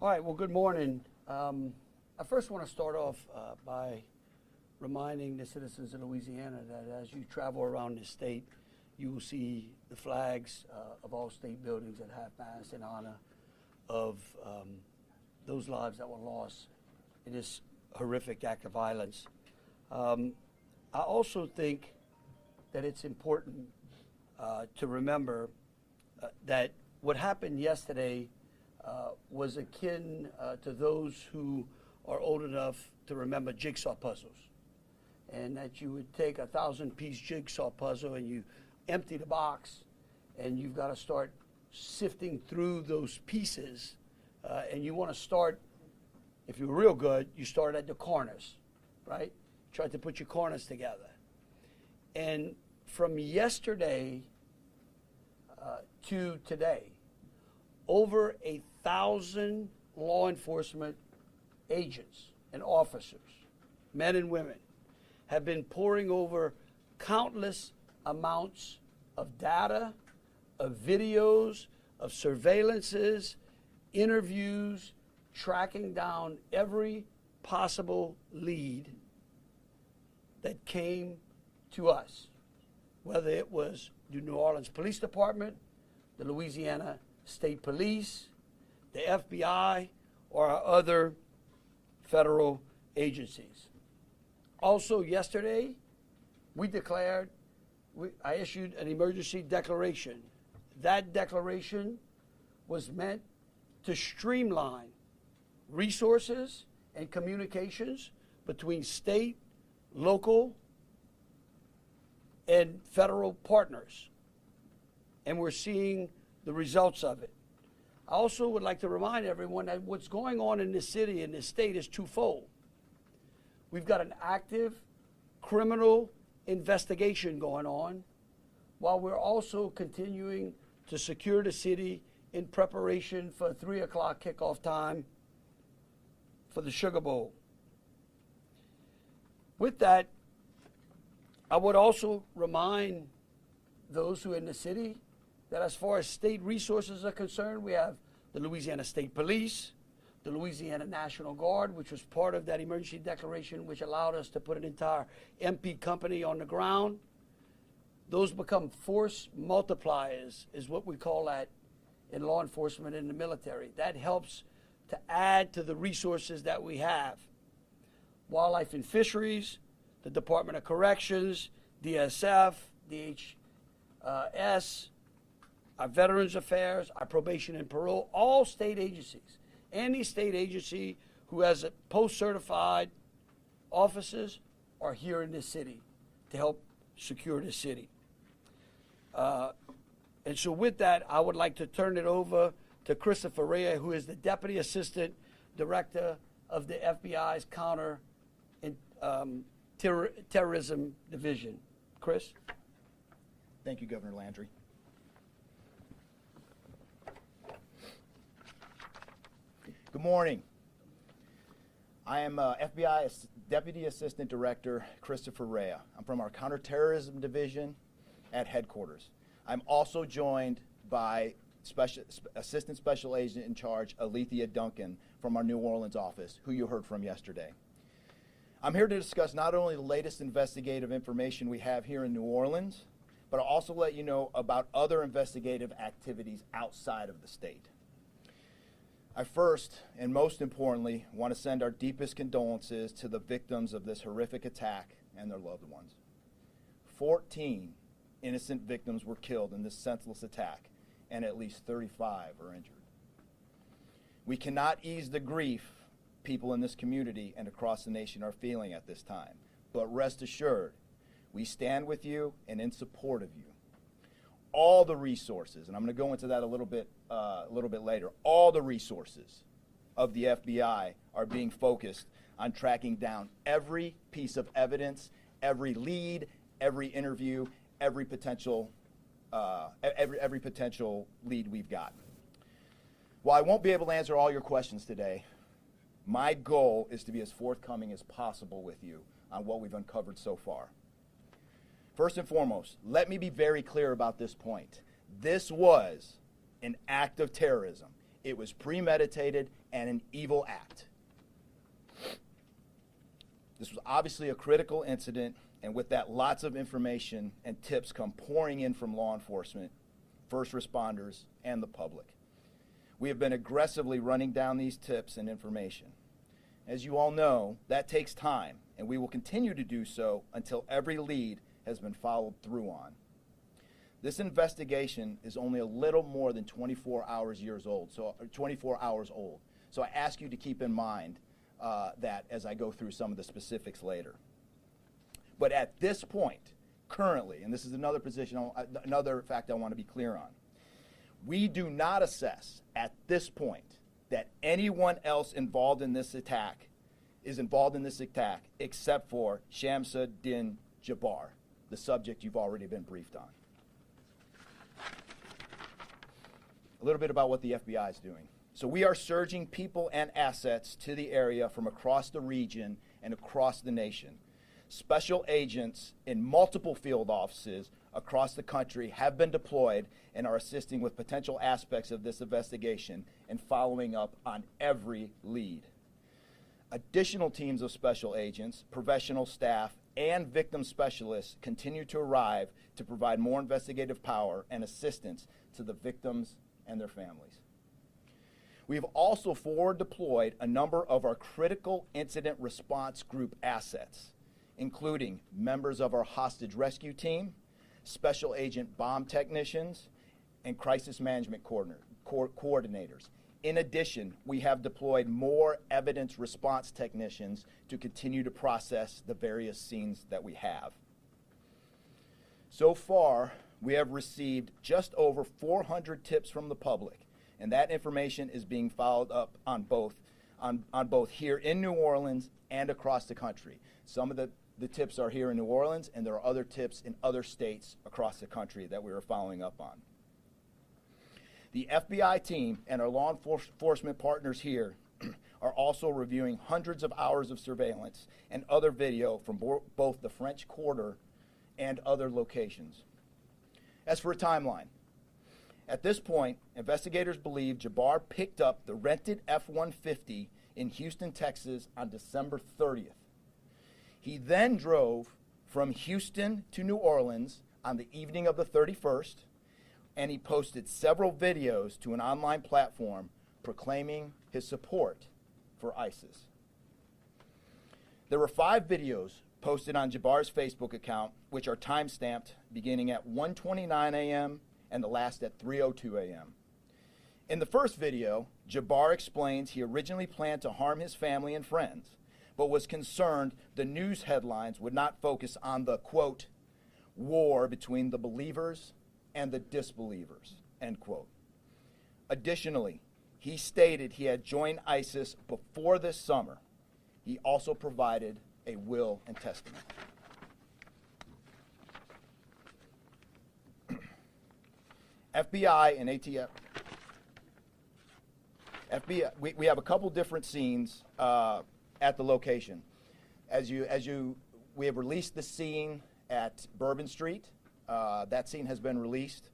All right, well, good morning. I first want to start off by reminding the citizens of Louisiana that as you travel around the state, you will see the flags of all state buildings at half-mast in honor of those lives that were lost in this horrific act of violence. I also think that it's important to remember that what happened yesterday was akin to those who are old enough to remember jigsaw puzzles, and that you would take 1,000-piece jigsaw puzzle and you empty the box, and you've got to start sifting through those pieces, and you want to start, if you're real good, you start at the corners, right? Try to put your corners together. And from yesterday to today, over 1,000 law enforcement agents and officers, men and women, have been poring over countless amounts of data, of videos, of surveillances, interviews, tracking down every possible lead that came to us, whether it was the New Orleans Police Department, the Louisiana State Police, the FBI, or our other federal agencies. Also yesterday, I issued an emergency declaration. That declaration was meant to streamline resources and communications between state, local, and federal partners. And we're seeing the results of it. I also would like to remind everyone that what's going on in this city and this state is twofold. We've got an active criminal investigation going on, while we're also continuing to secure the city in preparation for 3 o'clock kickoff time for the Sugar Bowl. With that, I would also remind those who are in the city that as far as state resources are concerned, we have the Louisiana State Police, the Louisiana National Guard, which was part of that emergency declaration, which allowed us to put an entire MP company on the ground. Those become force multipliers, is what we call that in law enforcement and the military. That helps to add to the resources that we have. Wildlife and Fisheries, the Department of Corrections, DSF, DHS, our Veterans Affairs, our Probation and Parole, all state agencies. Any state agency who has a post-certified officers are here in this city to help secure the city. And so with that, I would like to turn it over to Christopher Rea, who is the Deputy Assistant Director of the FBI's Counter Terrorism Division. Chris? Thank you, Governor Landry. Good morning. I am FBI Deputy Assistant Director Christopher Rea. I'm from our Counterterrorism Division at headquarters. I'm also joined by Assistant Special Agent in Charge Alethea Duncan from our New Orleans office, who you heard from yesterday. I'm here to discuss not only the latest investigative information we have here in New Orleans, but I'll also let you know about other investigative activities outside of the state. I first, and most importantly, want to send our deepest condolences to the victims of this horrific attack and their loved ones. 14 innocent victims were killed in this senseless attack, and at least 35 are injured. We cannot ease the grief people in this community and across the nation are feeling at this time, but rest assured, we stand with you and in support of you. All the resources, and I'm going to go into that a little bit later, all the resources of the FBI are being focused on tracking down every piece of evidence, every lead, every interview, every potential lead we've got. While I won't be able to answer all your questions today, my goal is to be as forthcoming as possible with you on what we've uncovered so far. First and foremost, let me be very clear about this point. This was an act of terrorism. It was premeditated and an evil act. This was obviously a critical incident, and with that, lots of information and tips come pouring in from law enforcement, first responders, and the public. We have been aggressively running down these tips and information. As you all know, that takes time, and we will continue to do so until every lead has been followed through on. This investigation is only a little more than 24 hours old. So I ask you to keep in mind that as I go through some of the specifics later. But at this point, currently, and this is another fact I want to be clear on, we do not assess at this point that anyone else involved in this attack except for Shamsud-Din Jabbar, the subject you've already been briefed on. A little bit about what the FBI is doing. So we are surging people and assets to the area from across the region and across the nation. Special agents in multiple field offices across the country have been deployed and are assisting with potential aspects of this investigation and following up on every lead. Additional teams of special agents, professional staff, and victim specialists continue to arrive to provide more investigative power and assistance to the victims and their families. We have also forward deployed a number of our critical incident response group assets, including members of our hostage rescue team, special agent bomb technicians, and crisis management coordinators. In addition, we have deployed more evidence response technicians to continue to process the various scenes that we have. So far, we have received just over 400 tips from the public, and that information is being followed up on both here in New Orleans and across the country. Some of the tips are here in New Orleans, and there are other tips in other states across the country that we are following up on. The FBI team and our law enforcement partners here are also reviewing hundreds of hours of surveillance and other video from both the French Quarter and other locations. As for a timeline, at this point, investigators believe Jabbar picked up the rented F-150 in Houston, Texas on December 30th. He then drove from Houston to New Orleans on the evening of the 31st, and he posted several videos to an online platform proclaiming his support for ISIS. There were 5 videos posted on Jabbar's Facebook account, which are time-stamped beginning at 1:29 a.m. and the last at 3:02 a.m. In the first video, Jabbar explains he originally planned to harm his family and friends, but was concerned the news headlines would not focus on the, quote, war between the believers and the disbelievers, end quote. Additionally, he stated he had joined ISIS before this summer. He also provided a will and testament. FBI and ATF. FBI, we have a couple different scenes at the location. We have released the scene at Bourbon Street. That scene has been released.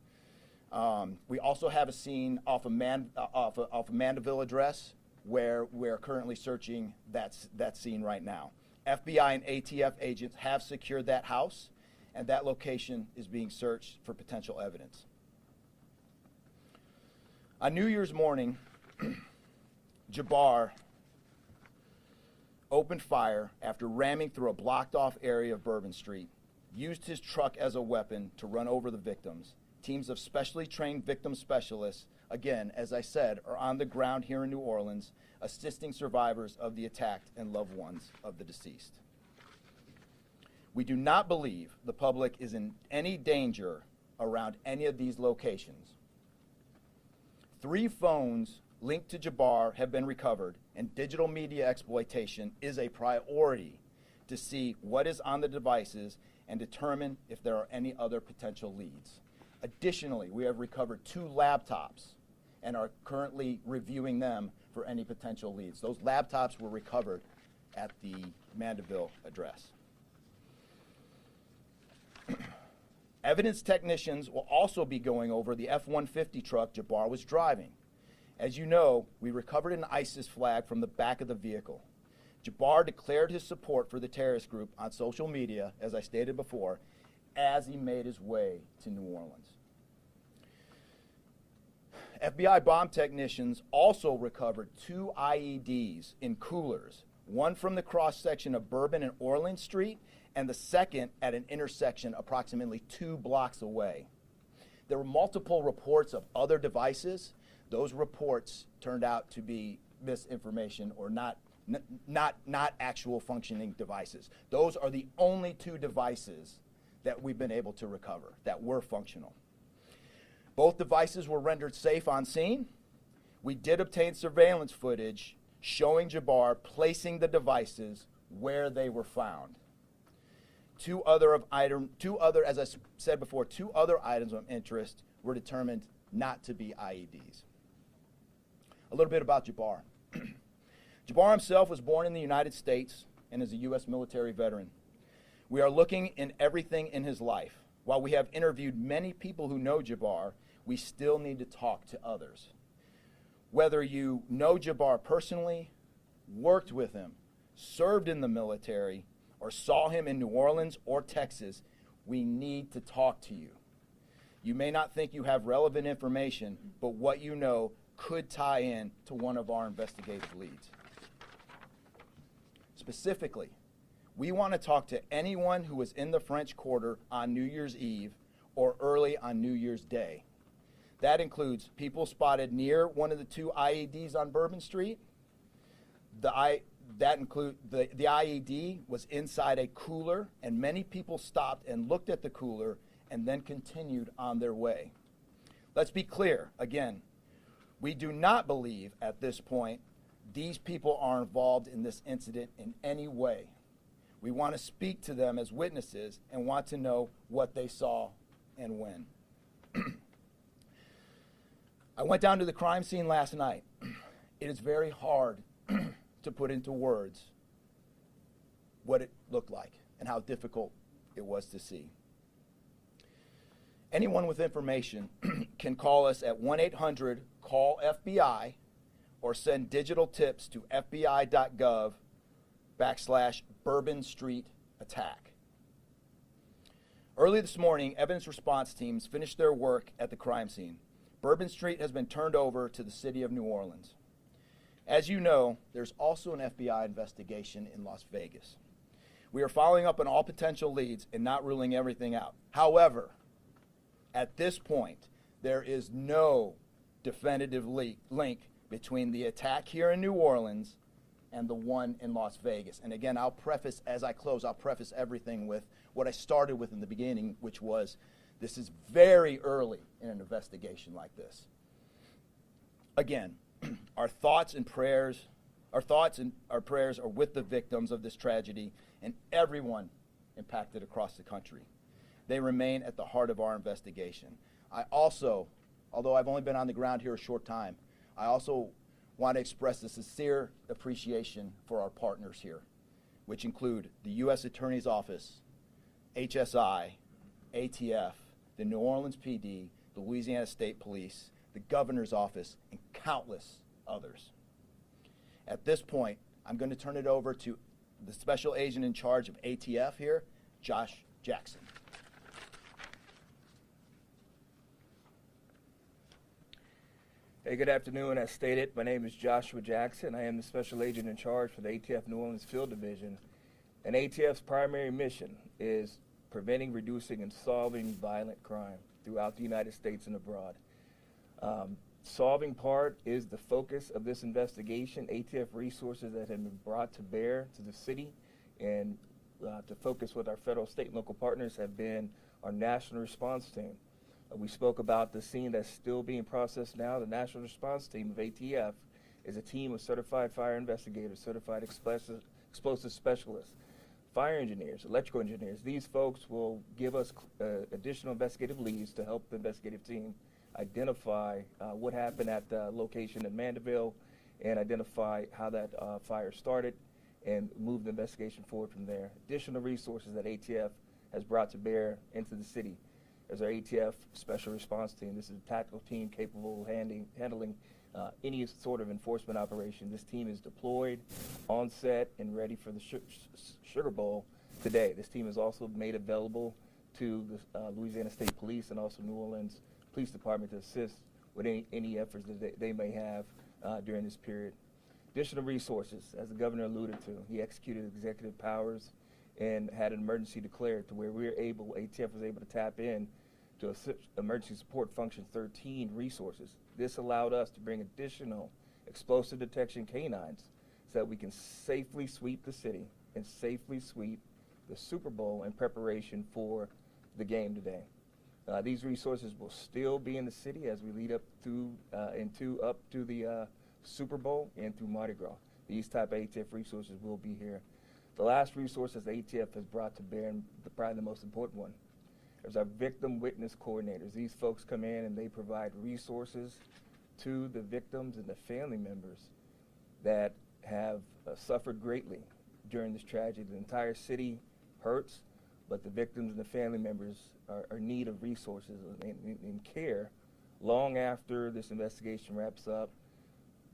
We also have a scene off of Mandeville address where we're currently searching that scene right now. FBI and ATF agents have secured that house, and that location is being searched for potential evidence. On New Year's morning, Jabbar opened fire after ramming through a blocked-off area of Bourbon Street, used his truck as a weapon to run over the victims. Teams of specially trained victim specialists, again, as I said, are on the ground here in New Orleans, assisting survivors of the attack and loved ones of the deceased. We do not believe the public is in any danger around any of these locations. 3 phones linked to Jabbar have been recovered, and digital media exploitation is a priority to see what is on the devices and determine if there are any other potential leads. Additionally, we have recovered 2 laptops and are currently reviewing them for any potential leads. Those laptops were recovered at the Mandeville address. Evidence technicians will also be going over the F-150 truck Jabbar was driving, As you know, we recovered an ISIS flag from the back of the vehicle. Jabbar declared his support for the terrorist group on social media, as I stated before, as he made his way to New Orleans. FBI bomb technicians also recovered 2 IEDs in coolers, one from the cross-section of Bourbon and Orleans Street, and the second at an intersection approximately 2 blocks away. There were multiple reports of other devices. Those reports turned out to be misinformation or not actual functioning devices. Those are the only 2 devices that we've been able to recover that were functional. Both devices were rendered safe on scene. We did obtain surveillance footage showing Jabbar placing the devices where they were found. Two other, as I said before, 2 other items of interest were determined not to be IEDs. A little bit about Jabbar. Jabbar himself was born in the United States and is a U.S. military veteran. We are looking in everything in his life. While we have interviewed many people who know Jabbar, we still need to talk to others. Whether you know Jabbar personally, worked with him, served in the military, or saw him in New Orleans or Texas, we need to talk to you. You may not think you have relevant information, but what you know could tie in to one of our investigative leads. Specifically, we want to talk to anyone who was in the French Quarter on New Year's Eve or early on New Year's Day. That includes people spotted near one of the 2 IEDs on Bourbon Street. The IED was inside a cooler, and many people stopped and looked at the cooler and then continued on their way. Let's be clear, again, we do not believe at this point these people are involved in this incident in any way. We want to speak to them as witnesses and want to know what they saw and when. I went down to the crime scene last night. It is very hard to put into words what it looked like and how difficult it was to see. Anyone with information can call us at 1-800-CALL-FBI or send digital tips to fbi.gov/Bourbon Street attack. Early this morning, evidence response teams finished their work at the crime scene. Bourbon Street has been turned over to the city of New Orleans. As you know, there's also an FBI investigation in Las Vegas. We are following up on all potential leads and not ruling everything out. However, at this point, there is no definitive link between the attack here in New Orleans and the one in Las Vegas. And again, as I close, I'll preface everything with what I started with in the beginning, which was this is very early in an investigation like this. Again, our thoughts and prayers are with the victims of this tragedy and everyone impacted across the country. They remain at the heart of our investigation. I also, although I've only been on the ground here a short time, I also want to express a sincere appreciation for our partners here, which include the U.S. Attorney's Office, HSI, ATF, the New Orleans PD, the Louisiana State Police, the Governor's Office, and countless others. At this point, I'm going to turn it over to the Special Agent in charge of ATF here, Josh Jackson. Hey, good afternoon. As stated, my name is Joshua Jackson. I am the Special Agent in charge for the ATF New Orleans Field Division. And ATF's primary mission is preventing, reducing, and solving violent crime throughout the United States and abroad. Solving part is the focus of this investigation. ATF resources that have been brought to bear to the city and to focus with our federal, state, and local partners have been our national response team. We spoke about the scene that's still being processed now. The national response team of ATF is a team of certified fire investigators, certified explosive specialists, fire engineers, electrical engineers. These folks will give us additional investigative leads to help the investigative team identify what happened at the location in Mandeville and identify how that fire started and move the investigation forward from there. Additional resources that ATF has brought to bear into the city is our ATF Special Response Team. This is a tactical team capable of handling any sort of enforcement operation. This team is deployed, on set, and ready for the Sugar Bowl today. This team is also made available to the Louisiana State Police and also New Orleans Police Department to assist with any efforts that they may have during this period. Additional resources, as the governor alluded to, he executed executive powers and had an emergency declared to where ATF was able to tap in to Emergency Support Function 13 resources. This allowed us to bring additional explosive detection canines so that we can safely sweep the city and safely sweep the Super Bowl in preparation for the game today. These resources will still be in the city as we lead up to the Super Bowl and through Mardi Gras. These type of ATF resources will be here. The last resources the ATF has brought to bear, and probably the most important one, is our victim witness coordinators. These folks come in and they provide resources to the victims and the family members that have suffered greatly during this tragedy. The entire city hurts, but the victims and the family members are in need of resources and care long after this investigation wraps up.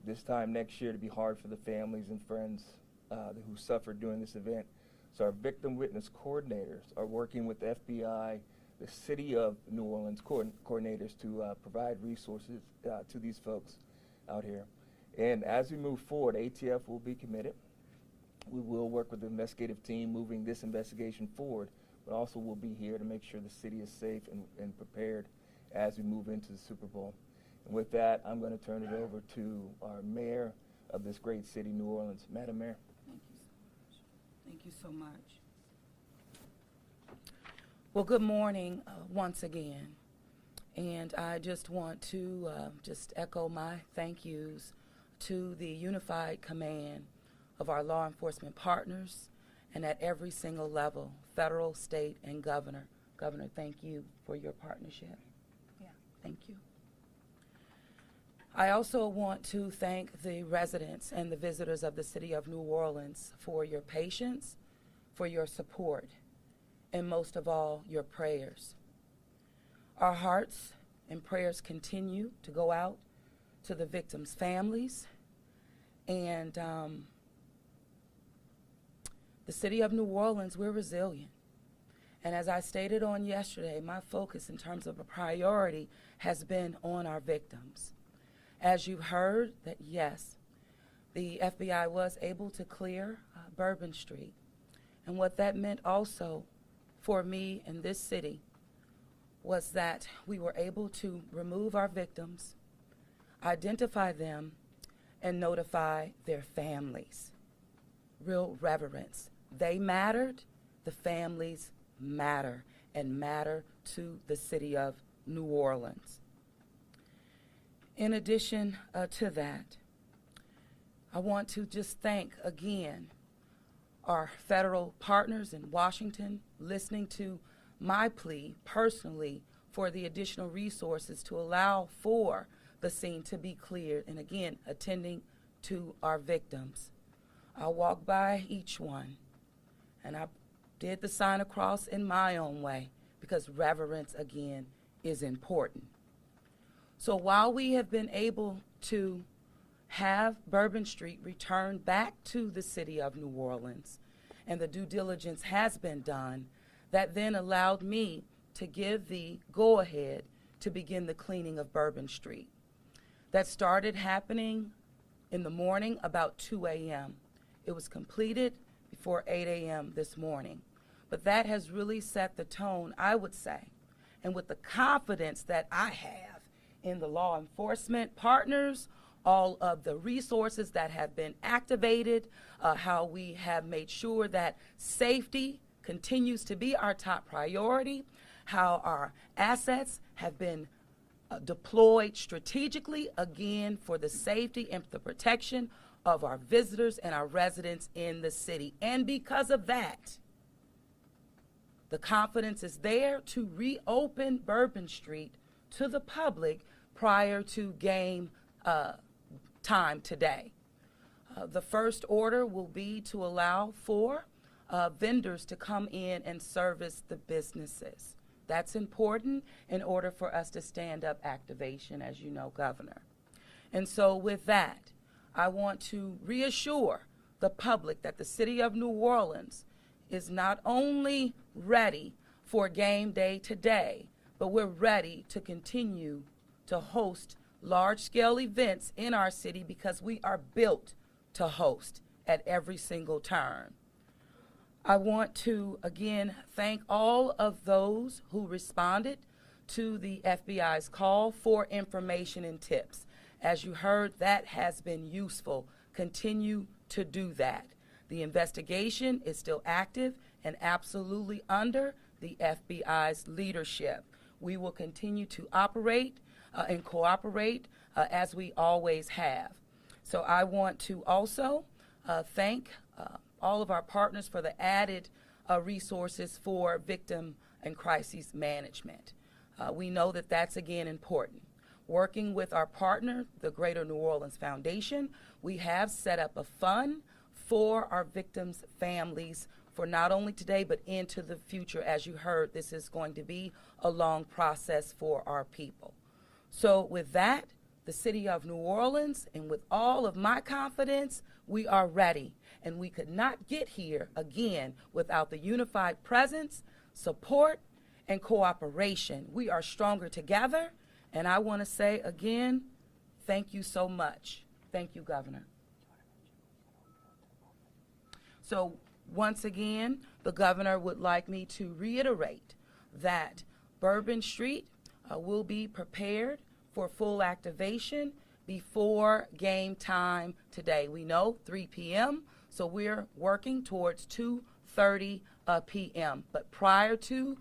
This time next year to be hard for the families and friends who suffered during this event. So our victim witness coordinators are working with the FBI, the City of New Orleans coordinators to provide resources to these folks out here. And as we move forward, ATF will be committed. We will work with the investigative team moving this investigation forward, but also we'll be here to make sure the city is safe and prepared as we move into the Super Bowl. And with that, I'm going to turn it over to our mayor of this great city, New Orleans. Madam Mayor. Thank you so much. Well, good morning once again. And I just want to just echo my thank yous to the unified command of our law enforcement partners and at every single level, federal, state, and governor. Governor, thank you for your partnership. Yeah, thank you. I also want to thank the residents and the visitors of the city of New Orleans for your patience, for your support, and most of all, your prayers. Our hearts and prayers continue to go out to the victims' families, and the city of New Orleans, we're resilient. And as I stated on yesterday, my focus in terms of a priority has been on our victims. As you heard, that yes, the FBI was able to clear Bourbon Street. And what that meant also for me in this city was that we were able to remove our victims, identify them, and notify their families. Real reverence. They mattered, the families matter, and matter to the city of New Orleans. In addition to that, I want to just thank again our federal partners in Washington listening to my plea personally for the additional resources to allow for the scene to be cleared and again attending to our victims. I walked by each one and I did the sign of cross in my own way because reverence again is important. So while we have been able to have Bourbon Street returned back to the city of New Orleans, and the due diligence has been done, that then allowed me to give the go-ahead to begin the cleaning of Bourbon Street. That started happening in the morning about 2 a.m. It was completed before 8 a.m. this morning. But that has really set the tone, I would say, and with the confidence that I have in the law enforcement partners, all of the resources that have been activated, how we have made sure that safety continues to be our top priority, how our assets have been deployed strategically, again, for the safety and the protection of our visitors and our residents in the city. And because of that, the confidence is there to reopen Bourbon Street to the public prior to game time today. The first order will be to allow for vendors to come in and service the businesses. That's important in order for us to stand up activation, as you know, Governor. And so with that, I want to reassure the public that the city of New Orleans is not only ready for game day today, but we're ready to continue to host large-scale events in our city because we are built to host at every single turn. I want to, again, thank all of those who responded to the FBI's call for information and tips. As you heard, that has been useful. Continue to do that. The investigation is still active and absolutely under the FBI's leadership. We will continue to operate and cooperate as we always have. So I want to also thank all of our partners for the added resources for victim and crisis management. We know that that's, again, important. Working with our partner, the Greater New Orleans Foundation, we have set up a fund for our victims' families for not only today but into the future. As you heard, this is going to be a long process for our people. So with that, the city of New Orleans, and with all of my confidence, we are ready. And we could not get here, again, without the unified presence, support, and cooperation. We are stronger together. And I want to say, again, thank you so much. Thank you, Governor. So once again, the governor would like me to reiterate that Bourbon Street will be prepared for full activation before game time today. We know 3 p.m., so we're working towards 2:30 p.m. But prior to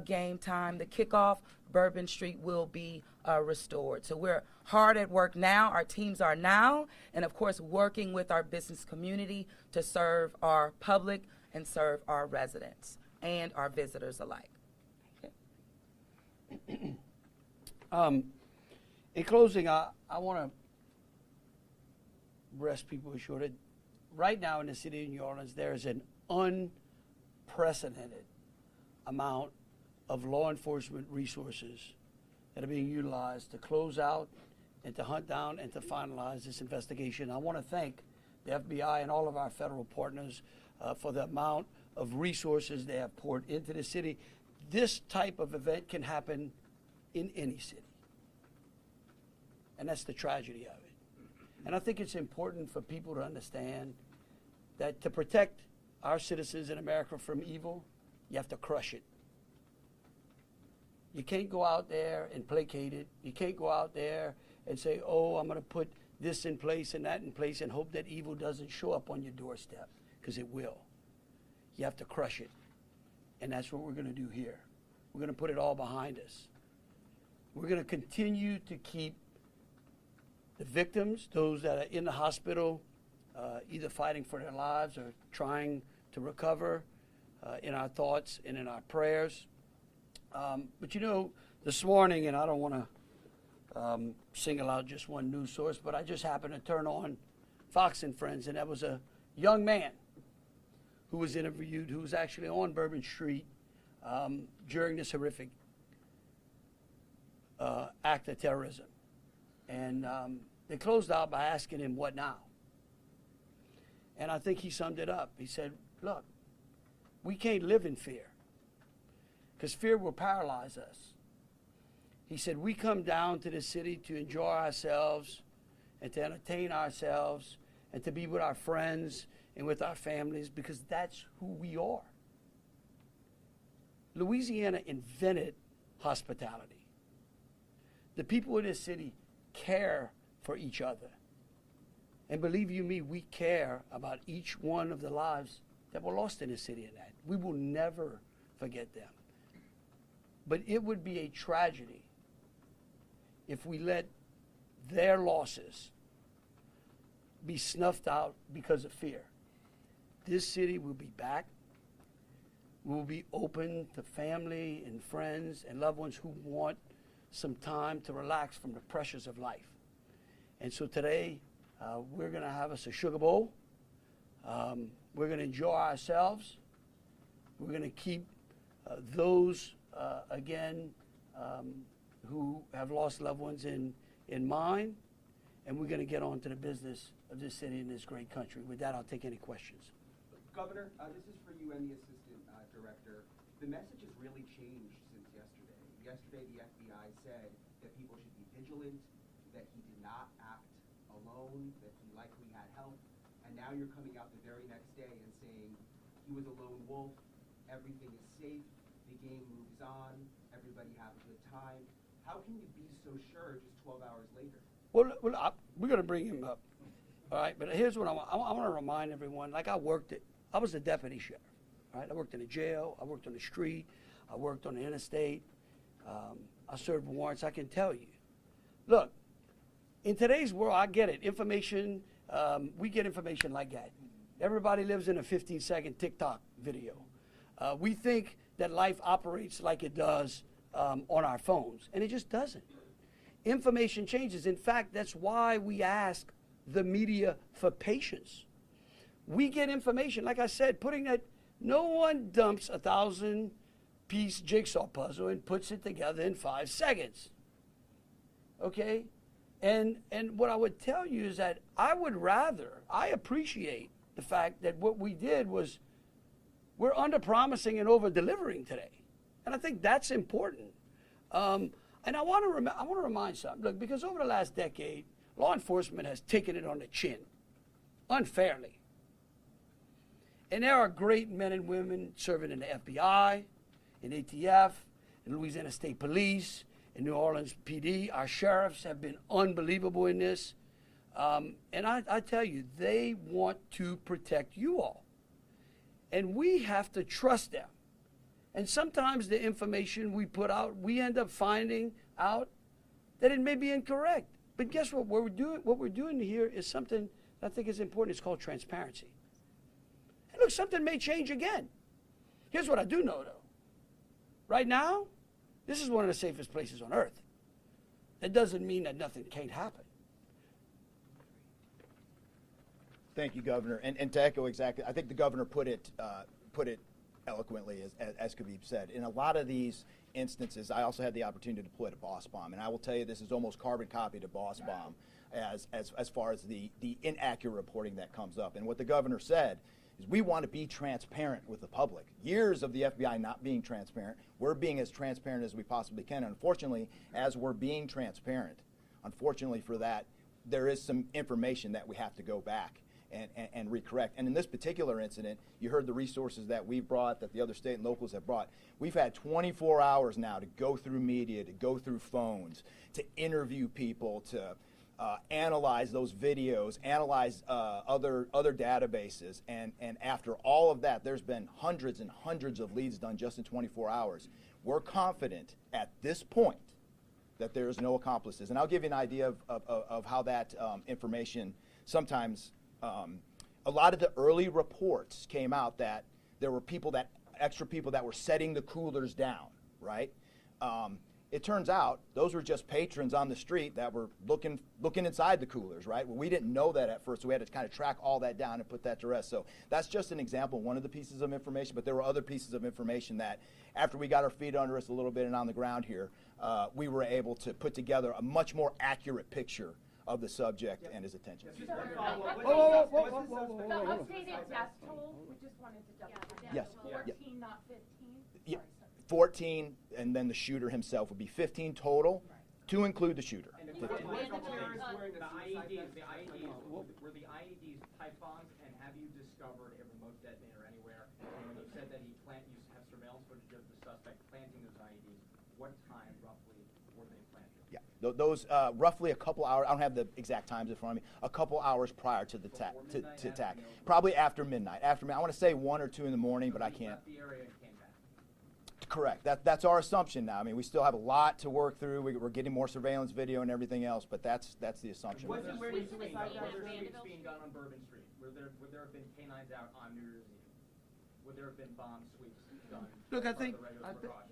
game time, the kickoff, Bourbon Street will be restored. So we're hard at work now. Our teams are now, and of course, working with our business community to serve our public and serve our residents and our visitors alike. Okay. In closing, I want to rest people assured that right now in the city of New Orleans, there is an unprecedented amount of law enforcement resources that are being utilized to close out and to hunt down and to finalize this investigation. I want to thank the FBI and all of our federal partners for the amount of resources they have poured into the city. This type of event can happen in any city. And that's the tragedy of it. And I think it's important for people to understand that to protect our citizens in America from evil, you have to crush it. You can't go out there and placate it. You can't go out there and say, oh, I'm going to put this in place and that in place and hope that evil doesn't show up on your doorstep, because it will. You have to crush it. And that's what we're going to do here. We're going to put it all behind us. We're going to continue to keep the victims, those that are in the hospital, either fighting for their lives or trying to recover, in our thoughts and in our prayers. But you know, this morning, and I don't want to single out just one news source, but I just happened to turn on Fox and Friends, and that was a young man who was interviewed, who was actually on Bourbon Street during this horrific act of terrorism. And they closed out by asking him, what now? And I think he summed it up. He said, look, we can't live in fear, because fear will paralyze us. He said, we come down to the city to enjoy ourselves and to entertain ourselves and to be with our friends and with our families, because that's who we are. Louisiana invented hospitality. The people in this city care for each other. And believe you me, we care about each one of the lives that were lost in this city and that. We will never forget them. But it would be a tragedy if we let their losses be snuffed out because of fear. This city will be back. We will be open to family and friends and loved ones who want some time to relax from the pressures of life. And so today, we're going to have us a sugar bowl. We're going to enjoy ourselves. We're going to keep those, again, who have lost loved ones in mind. and we're going to get on to the business of this city and this great country. With that, I'll take any questions. Governor, this is for you and the assistant director. The message has really changed since yesterday. Yesterday, the FBI said that people should be vigilant, that he did not act alone, that he likely had help, and now you're coming out the very next day and saying he was a lone wolf, everything is safe, the game moves on, everybody have a good time. How can you be so sure just 12 hours later? Well, we're going to bring him up, all right? But here's what I want to remind everyone. Like I was a deputy sheriff, right? I worked in a jail. I worked on the street. I worked on the interstate. I served warrants. I can tell you. Look, in today's world, I get it. Information, we get information like that. Everybody lives in a 15-second TikTok video. We think that life operates like it does on our phones, and it just doesn't. Information changes. In fact, that's why we ask the media for patience. We get information, like I said, no one dumps a 1,000-piece jigsaw puzzle and puts it together in 5 seconds. Okay? And what I would tell you is that I appreciate the fact that what we did was we're under-promising and over-delivering today. And I think that's important. And I want to remind something. Look, because over the last decade, law enforcement has taken it on the chin, unfairly. And there are great men and women serving in the FBI, in ATF, in Louisiana State Police, in New Orleans PD. Our sheriffs have been unbelievable in this. And I tell you, they want to protect you all. And we have to trust them. And sometimes the information we put out, we end up finding out that it may be incorrect. But guess what? What we're doing here is something that I think is important. It's called transparency. And look, something may change again. Here's what I do know, though. Right now, this is one of the safest places on earth. That doesn't mean that nothing can't happen. Thank you, Governor. And to echo exactly, I think the governor put it eloquently, as Khabib said. In a lot of these instances, I also had the opportunity to deploy to Boss Bomb, and I will tell you this is almost carbon copy to Boss Bomb as far as the inaccurate reporting that comes up. And what the governor said is we want to be transparent with the public. Years of the FBI not being transparent, we're being as transparent as we possibly can. Unfortunately, as we're being transparent, unfortunately for that, there is some information that we have to go back and recorrect. And in this particular incident, you heard the resources that we've brought, that the other state and locals have brought. We've had 24 hours now to go through media, to go through phones, to interview people, to analyze those videos, analyze other databases. And after all of that, there's been hundreds and hundreds of leads done just in 24 hours. We're confident at this point that there is no accomplices. And I'll give you an idea of how that information sometimes a lot of the early reports came out that there were extra people that were setting the coolers down, right? It turns out those were just patrons on the street that were looking inside the coolers, right? Well, we didn't know that at first, so we had to kind of track all that down and put that to rest. So that's just an example, one of the pieces of information, but there were other pieces of information that after we got our feet under us a little bit and on the ground here, we were able to put together a much more accurate picture of the subject and his attention. The updated death toll, we just wanted to double check. Yes. 14, not 15? Yeah. Sorry, 14, and then the shooter himself would be 15 total, to include the shooter. And the 15. question is, The IEDs, were the IEDs pipe bombs, and have you discovered a remote detonator anywhere? And when you said that you have surveillance footage of the suspect planting those IEDs, what time roughly were they planted? Yeah, those roughly a couple hours. I don't have the exact times in front of me. A couple hours prior to the attack, probably after midnight. I want to say 1 or 2 in the morning, but I can't. Left the area and came back. Correct. That's our assumption now. I mean, we still have a lot to work through. We're getting more surveillance video and everything else, but that's the assumption. Was this where the these same being as sweeps Vanderbilt being done on Bourbon Street? Would there have been canines out on New Year's Eve? Would there have been bomb sweeps done? Look, I as part of think- the regular I thi- precautions?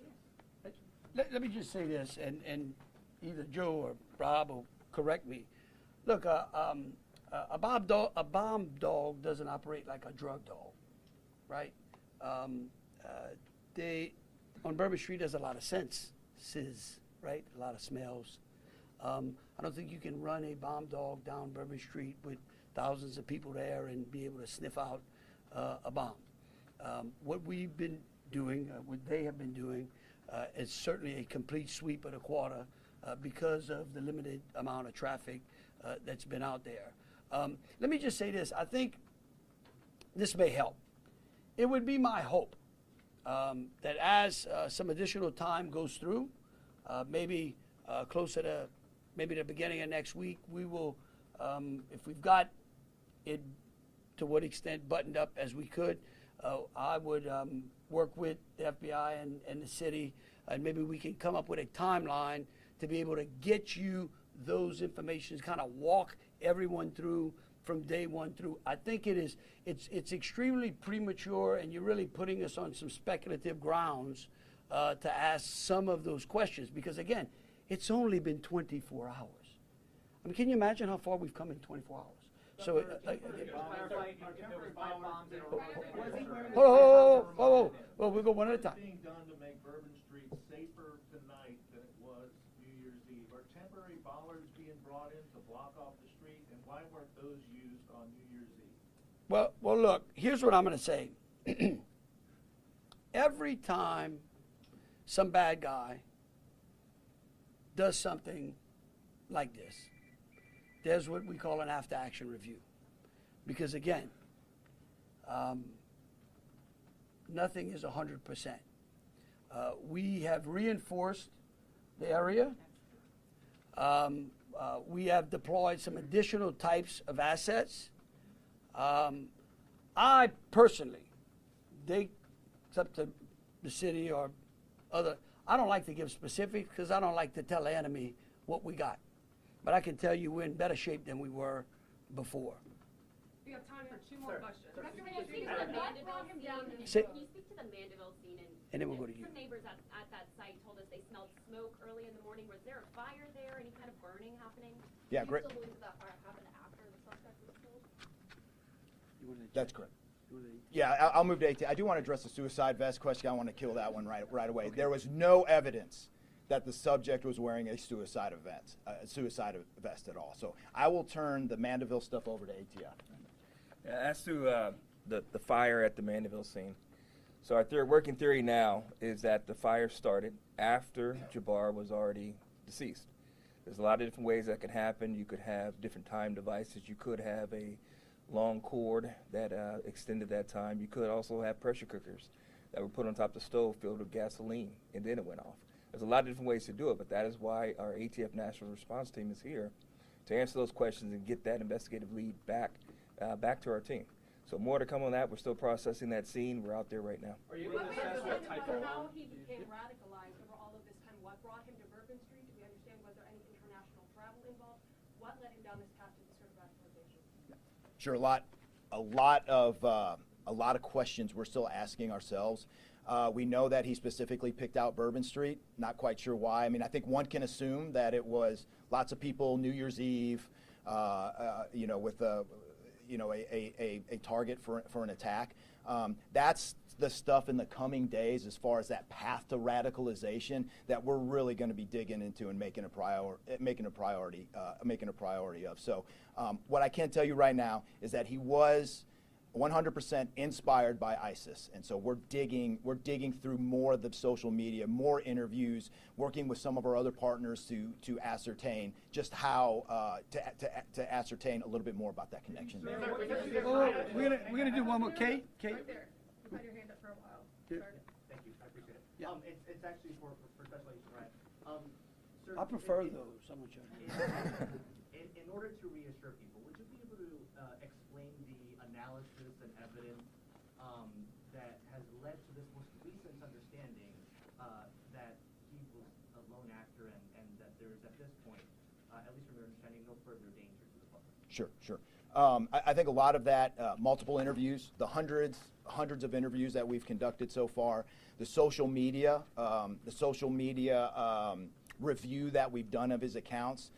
Let me just say this, and either Joe or Rob will correct me. Look, a bomb dog doesn't operate like a drug dog, right? On Bourbon Street, there's a lot of senses, right? A lot of smells. I don't think you can run a bomb dog down Bourbon Street with thousands of people there and be able to sniff out a bomb. What we've been doing, what they have been doing, is certainly a complete sweep of the quarter because of the limited amount of traffic that's been out there. Let me just say this. I think this may help. It would be my hope that as some additional time goes through, maybe closer to maybe the beginning of next week, we will, if we've got it to what extent buttoned up as we could, I would work with the FBI and the city, and maybe we can come up with a timeline to be able to get you those information, kind of walk everyone through from day one through. I think it's extremely premature, and you're really putting us on some speculative grounds to ask some of those questions, because again, it's only been 24 hours. I mean, can you imagine how far we've come in 24 hours? So, oh, we'll go one at a time. Being done to make Bourbon Street safer tonight than it was New Year's Eve? Are temporary bollards being brought in to block off the street, and why weren't those used on New Year's Eve? Well, look, here's what I'm going to say. Every time some bad guy does something like this, there's what we call an after-action review. Because again, nothing is 100%. We have reinforced the area. We have deployed some additional types of assets. I personally, it's up to the city or other, I don't like to give specifics because I don't like to tell the enemy what we got. But I can tell you we're in better shape than we were before. We have time for two more questions. Can you speak to the Mandeville scene? Say- Can you speak to the Mandeville scene? And then we'll go to you. Some neighbors at that site told us they smelled smoke early in the morning. Was there a fire there? Any kind of burning happening? Yeah, Do you great. still believe that fire happened after the suspect was killed? That's correct. Yeah, I'll move to 18. I do want to address the suicide vest question. I want to kill that one right away. Okay. There was no evidence that the subject was wearing a suicide vest at all. So I will turn the Mandeville stuff over to ATF. As to the fire at the Mandeville scene, so our working theory now is that the fire started after Jabbar was already deceased. There's a lot of different ways that could happen. You could have different time devices. You could have a long cord that extended that time. You could also have pressure cookers that were put on top of the stove filled with gasoline, and then it went off. There's a lot of different ways to do it, but that is why our ATF National Response Team is here to answer those questions and get that investigative lead back to our team. So more to come on that. We're still processing that scene. We're out there right now. Are you able to assess what type of How he became radicalized over all of this time? What brought him to Bourbon Street? Do we understand was there any international travel involved? What led him down this path to this sort of radicalization? Sure, a lot of questions we're still asking ourselves. We know that he specifically picked out Bourbon Street. Not quite sure why. I mean, I think one can assume that it was lots of people New Year's Eve, with a target for an attack. That's the stuff in the coming days as far as that path to radicalization that we're really going to be digging into and making a priority of. So what I can tell you right now is that he was 100% inspired by ISIS, and so we're digging through more of the social media, more interviews, working with some of our other partners to ascertain just how to ascertain a little bit more about that connection. We're gonna do one more. Kate. Right there. You've had your hand up for a while. Yeah. Thank you, I appreciate it. Yeah. It's actually for Special Agent Ryan. Sir, I prefer those. I'm not sure. In order to reassure people, would you be able to explain the analysis and evidence that has led to this most recent understanding that he was a lone actor and that there is at this point, at least from your understanding, no further danger to the public? Sure. I think a lot of that, multiple interviews, the hundreds of interviews that we've conducted so far, the social media review that we've done of his accounts,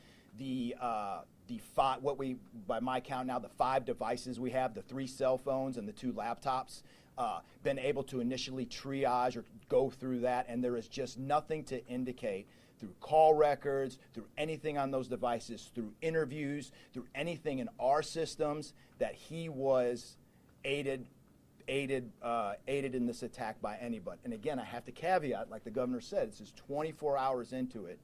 by my count now, the 5 devices we have, the 3 cell phones and the 2 laptops, been able to initially triage or go through that, and there is just nothing to indicate through call records, through anything on those devices, through interviews, through anything in our systems that he was aided in this attack by anybody. And again, I have to caveat, like the governor said, this is 24 hours into it.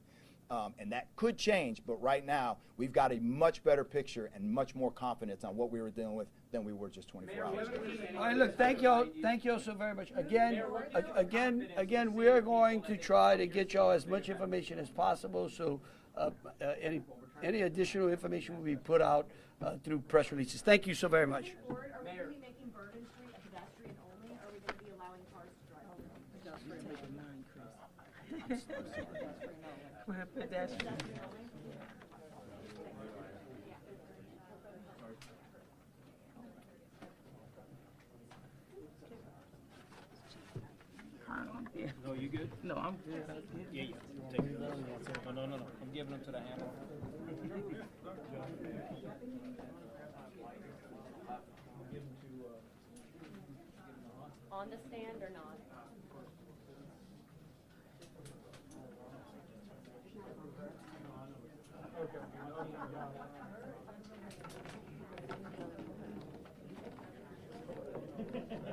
And that could change, but right now we've got a much better picture and much more confidence on what we were dealing with than we were just 24 hours ago. All right, look, thank y'all so very much. Again, we are going to try to get y'all as much information as possible. So any additional information will be put out through press releases. Thank you so very much. Are we going to be making Bourbon Street a pedestrian only, or are we going to be allowing cars to drive over? Pedestrian. No, you good? No, I'm good. Yeah, yeah. Take it. No. I'm giving them to the handler. On the stand or not?